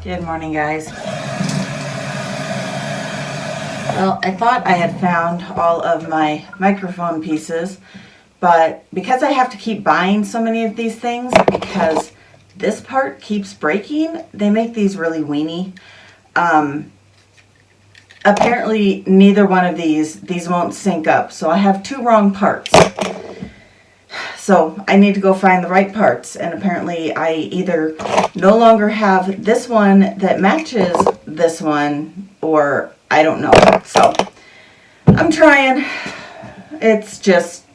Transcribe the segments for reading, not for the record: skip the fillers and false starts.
Good morning, guys. Well, I thought I had found all of my microphone pieces, but because I have to keep buying so many of these things, because this part keeps breaking, they make these really weeny. Apparently, neither one of these won't sync up, so I have two wrong parts. So I need to go find the right parts, and apparently I either no longer have this one that matches this one, or I don't know. So I'm trying. It's just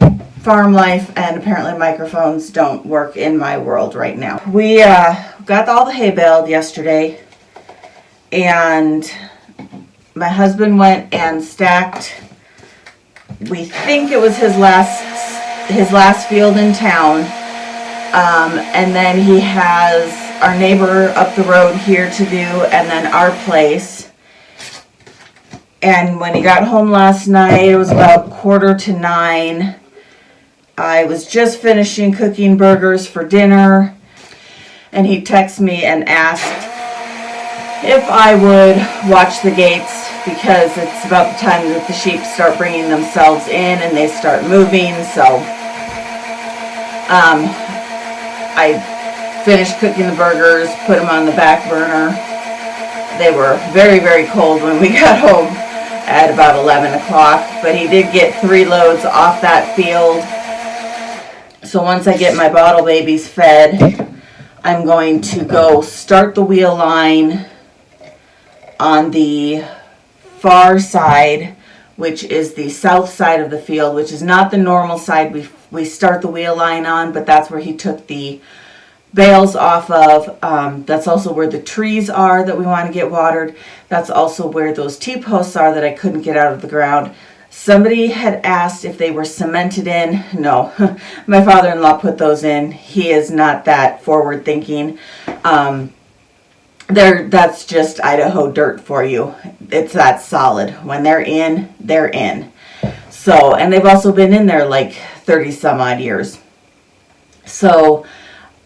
farm life, and apparently microphones don't work in my world right now. We got all the hay baled yesterday, and my husband went and stacked, we think it was his last field in town, and then he has our neighbor up the road here to do, and then our place. And when he got home last night, it was about 8:45. I was just finishing cooking burgers for dinner, and he texted me and asked if I would watch the gates, because it's about the time that the sheep start bringing themselves in and they start moving. So I finished cooking the burgers, put them on the back burner. They were very, very cold when we got home at about 11 o'clock, but he did get 3 loads off that field. So once I get my bottle babies fed, I'm going to go start the wheel line on the far side, which is the south side of the field, which is not the normal side we start the wheel line on, but that's where he took the bales off of. That's also where the trees are that we want to get watered. That's also where those T-posts are that I couldn't get out of the ground. Somebody had asked if they were cemented in. No, my father-in-law put those in. He is not that forward thinking. That's just Idaho dirt for you. It's that solid. When they're in, they're in. So, and they've also been in there like 30 some odd years. So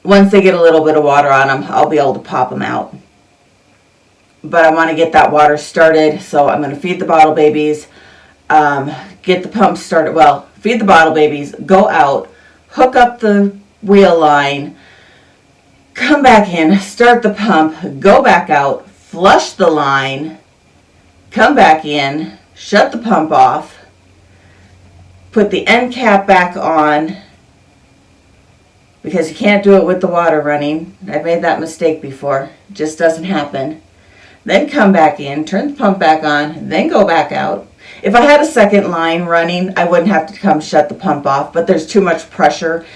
once they get a little bit of water on them, I'll be able to pop them out. But I want to get that water started, so I'm going to feed the bottle babies, get the pump started. Well, feed the bottle babies, go out, hook up the wheel line, come back in, start the pump, go back out, flush the line, come back in, shut the pump off, put the end cap back on, because you can't do it with the water running. I've made that mistake before. It just doesn't happen. Then come back in, turn the pump back on, then go back out. If I had a second line running, I wouldn't have to come shut the pump off, but there's too much pressure.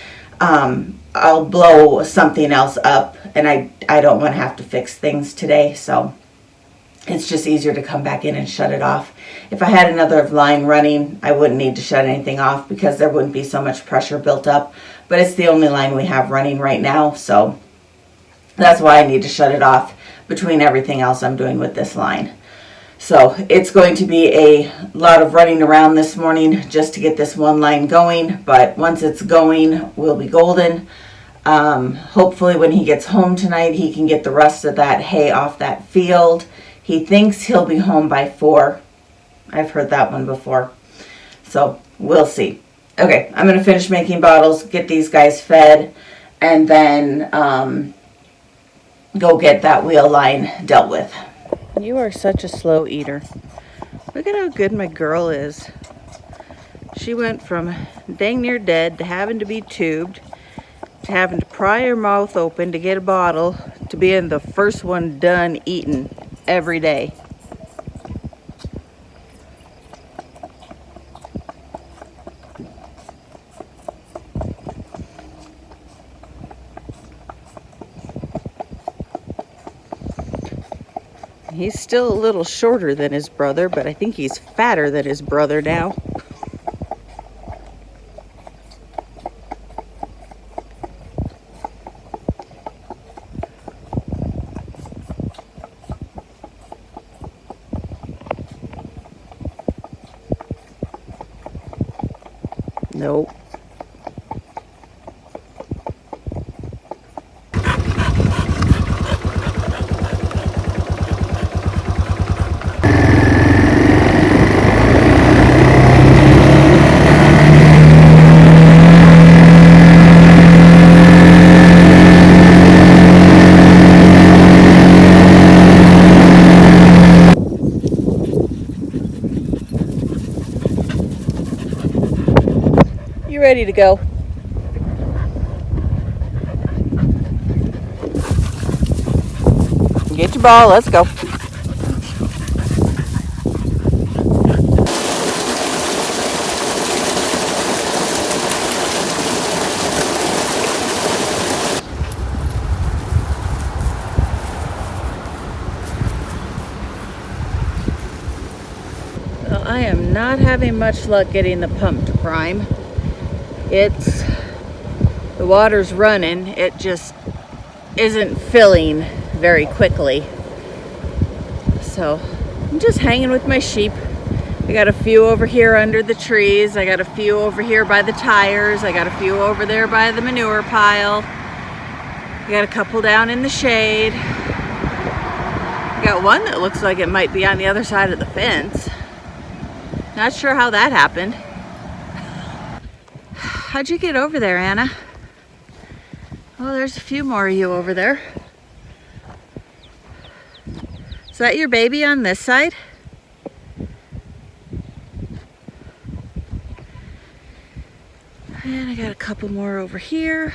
I'll blow something else up, and I don't want to have to fix things today, so it's just easier to come back in and shut it off. If I had another line running, I wouldn't need to shut anything off because there wouldn't be so much pressure built up, but it's the only line we have running right now, so that's why I need to shut it off between everything else I'm doing with this line. So it's going to be a lot of running around this morning just to get this one line going, but once it's going, we'll be golden. Hopefully when he gets home tonight, he can get the rest of that hay off that field. He thinks he'll be home by 4. I've heard that one before. So we'll see. Okay, I'm going to finish making bottles, get these guys fed, and then go get that wheel line dealt with. You are such a slow eater. Look at how good my girl is. She went from dang near dead to having to be tubed, to having to pry her mouth open to get a bottle, to being the first one done eating every day. He's still a little shorter than his brother, but I think he's fatter than his brother now. Nope. ready to go. Get your ball, let's go. Well, I am not having much luck getting the pump to prime. The water's running, it just isn't filling very quickly. So I'm just hanging with my sheep. I got a few over here under the trees. I got a few over here by the tires. I got a few over there by the manure pile. I got a couple down in the shade. I got one that looks like it might be on the other side of the fence. Not sure how that happened. How'd you get over there, Anna? Oh, there's a few more of you over there. Is that your baby on this side? And I got a couple more over here.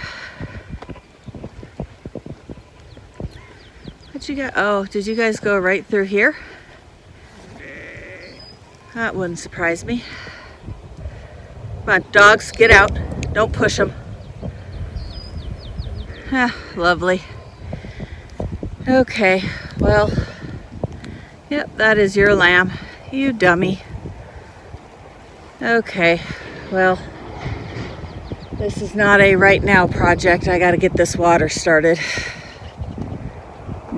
What'd you got? Oh, did you guys go right through here? That wouldn't surprise me. Come on, dogs, get out. Don't push them. Ah, lovely. Okay, well, yep, that is your lamb. You dummy. Okay, well, this is not a right now project. I gotta get this water started.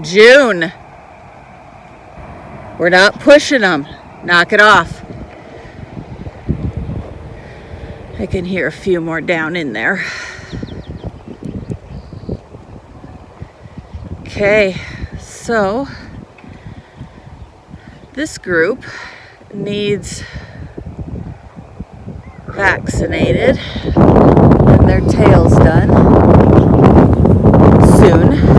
June. We're not pushing them. Knock it off. I can hear a few more down in there. Okay, so this group needs vaccinated and their tails done soon.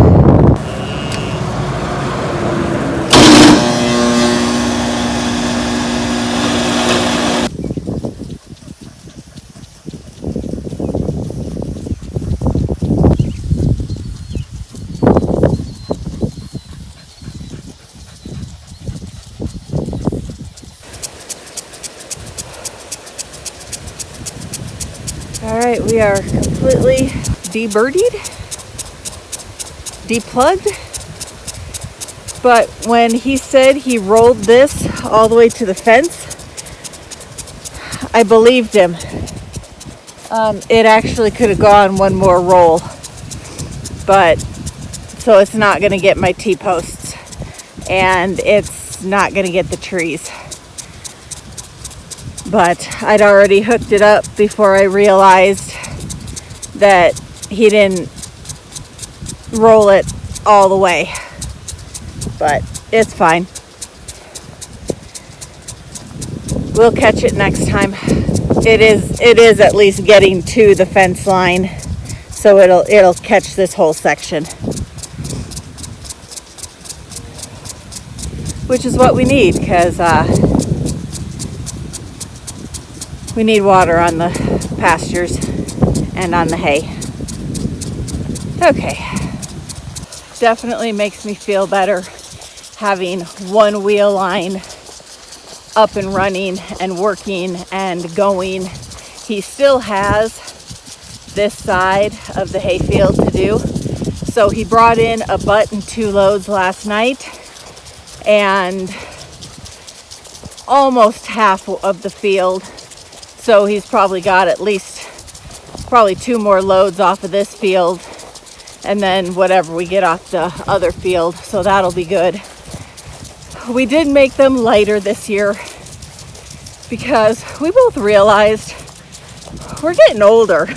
Alright, we are completely debirdied, deplugged, but when he said he rolled this all the way to the fence, I believed him. It actually could have gone one more roll, but so it's not going to get my T-posts and it's not going to get the trees. But I'd already hooked it up before I realized that he didn't roll it all the way. But it's fine. We'll catch it next time. It is at least getting to the fence line, so it'll catch this whole section. Which is what we need, because we need water on the pastures and on the hay. Okay. Definitely makes me feel better having one wheel line up and running and working and going. He still has this side of the hayfield to do. So he brought in a butt and 2 loads last night, and almost half of the field. So he's probably got at least 2 more loads off of this field, and then whatever we get off the other field. So that'll be good. We did make them lighter this year because we both realized we're getting older.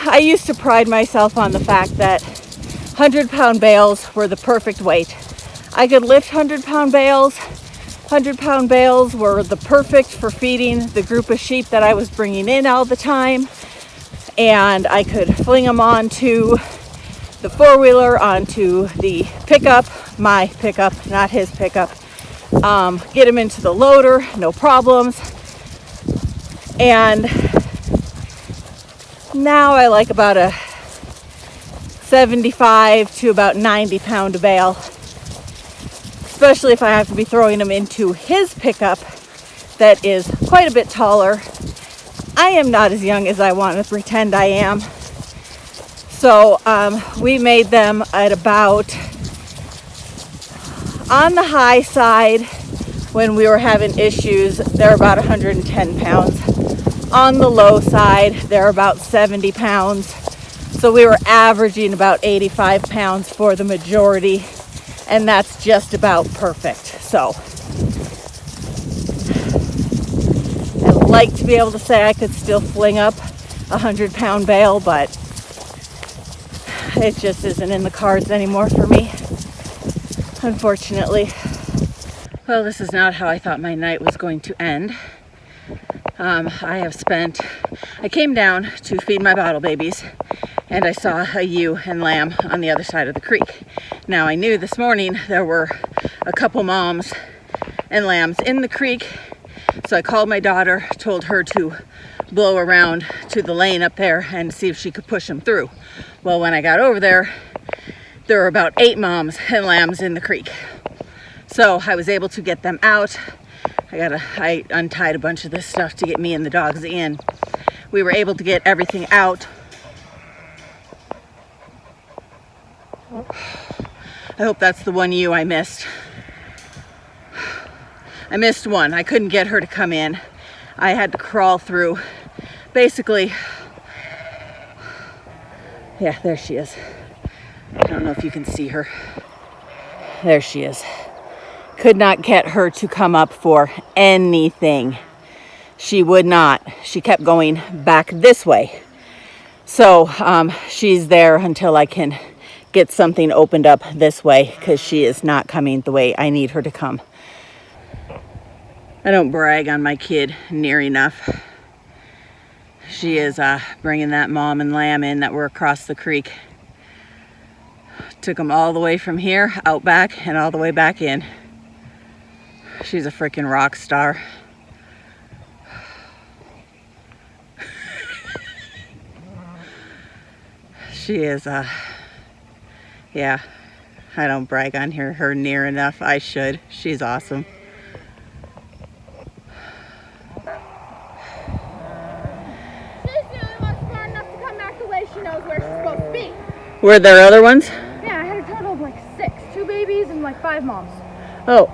I used to pride myself on the fact that 100-pound bales were the perfect weight. I could lift 100-pound bales. 100-pound bales were the perfect for feeding the group of sheep that I was bringing in all the time. And I could fling them onto the 4-wheeler, onto the pickup, my pickup, not his pickup. Get them into the loader, no problems. And Now I like about a 75 to about 90 pound bale, especially if I have to be throwing them into his pickup that is quite a bit taller. I am not as young as I want to pretend I am. So we made them at about, on the high side when we were having issues, they're about 110 pounds. On the low side, they're about 70 pounds. So we were averaging about 85 pounds for the majority, and that's just about perfect. So I'd like to be able to say I could still fling up a 100-pound bale, but it just isn't in the cards anymore for me, unfortunately. Well, this is not how I thought my night was going to end. I came down to feed my bottle babies, and I saw a ewe and lamb on the other side of the creek. Now, I knew this morning there were a couple moms and lambs in the creek, so I called my daughter, told her to blow around to the lane up there and see if she could push them through. Well, when I got over there, there were about 8 moms and lambs in the creek. So I was able to get them out. I untied a bunch of this stuff to get me and the dogs in. We were able to get everything out. I hope that's the one ewe I missed. I missed one. I couldn't get her to come in. I had to crawl through. Basically, yeah, there she is. I don't know if you can see her. There she is. Could not get her to come up for anything. She would not. She kept going back this way. So she's there until I can get something opened up this way, because she is not coming the way I need her to come. I don't brag on my kid near enough. She is bringing that mom and lamb in that were across the creek. Took them all the way from here, out back, and all the way back in. She's a freaking rock star. She is, yeah, I don't brag on her near enough. I should. She's awesome. She's the only one smart enough to come back the way she knows where she's supposed to be. Were there other ones? Yeah, I had a total of like 6. 2 babies and like 5 moms. Oh.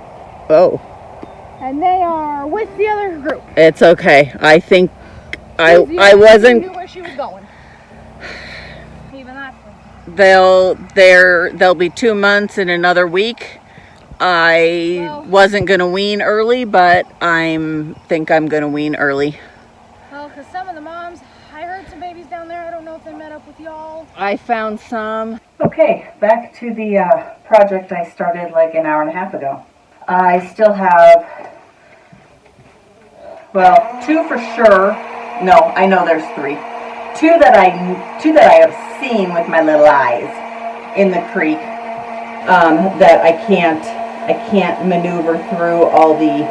And they are with the other group. It's okay. I think I wasn't. Knew where she was going. Even that. They'll be 2 months in another week. I wasn't gonna wean early, but think I'm gonna wean early. Well, because some of the moms, I heard some babies down there. I don't know if they met up with y'all. I found some. Okay, back to the project I started like an hour and a half ago. I still have, well, 2 for sure. No, I know there's 3. 2 that I have seen with my little eyes in the creek, that I can't maneuver through all the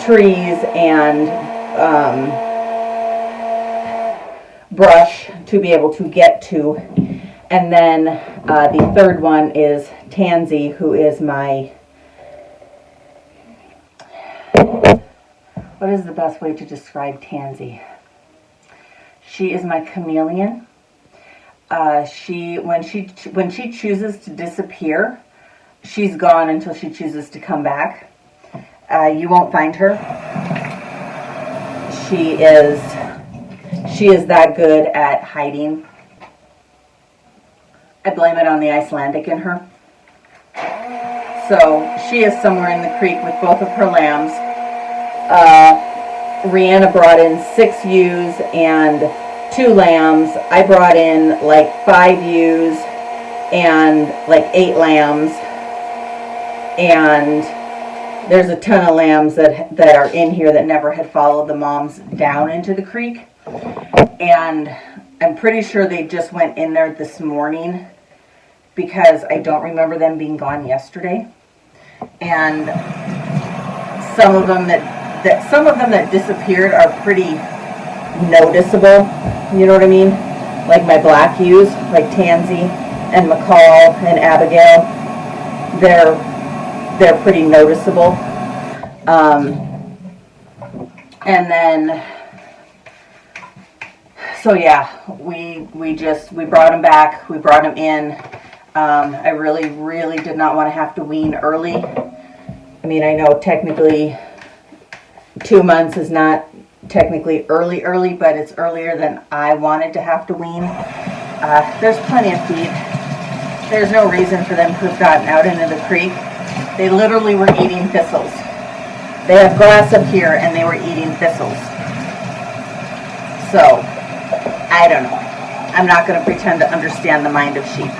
trees and brush to be able to get to. And then the third one is Tansy, who is my, what is the best way to describe Tansy? She is my chameleon. When she chooses to disappear, she's gone until she chooses to come back. You won't find her. She is that good at hiding. I blame it on the Icelandic in her. So she is somewhere in the creek with both of her lambs. Rihanna brought in 6 ewes and 2 lambs. I brought in like 5 ewes and like 8 lambs. And there's a ton of lambs that are in here that never had followed the moms down into the creek. And I'm pretty sure they just went in there this morning, because I don't remember them being gone yesterday. And some of them that disappeared are pretty noticeable. You know what I mean? like my black ewes, like Tansy and McCall and Abigail, they're pretty noticeable. And then, so yeah, we brought him back. We brought him in. I really did not want to have to wean early. I mean, I know technically 2 months is not technically early, but it's earlier than I wanted to have to wean. There's plenty of feed. There's no reason for them to have gotten out into the creek. They literally were eating thistles. They have grass up here and they were eating thistles. So, I don't know. I'm not going to pretend to understand the mind of sheep.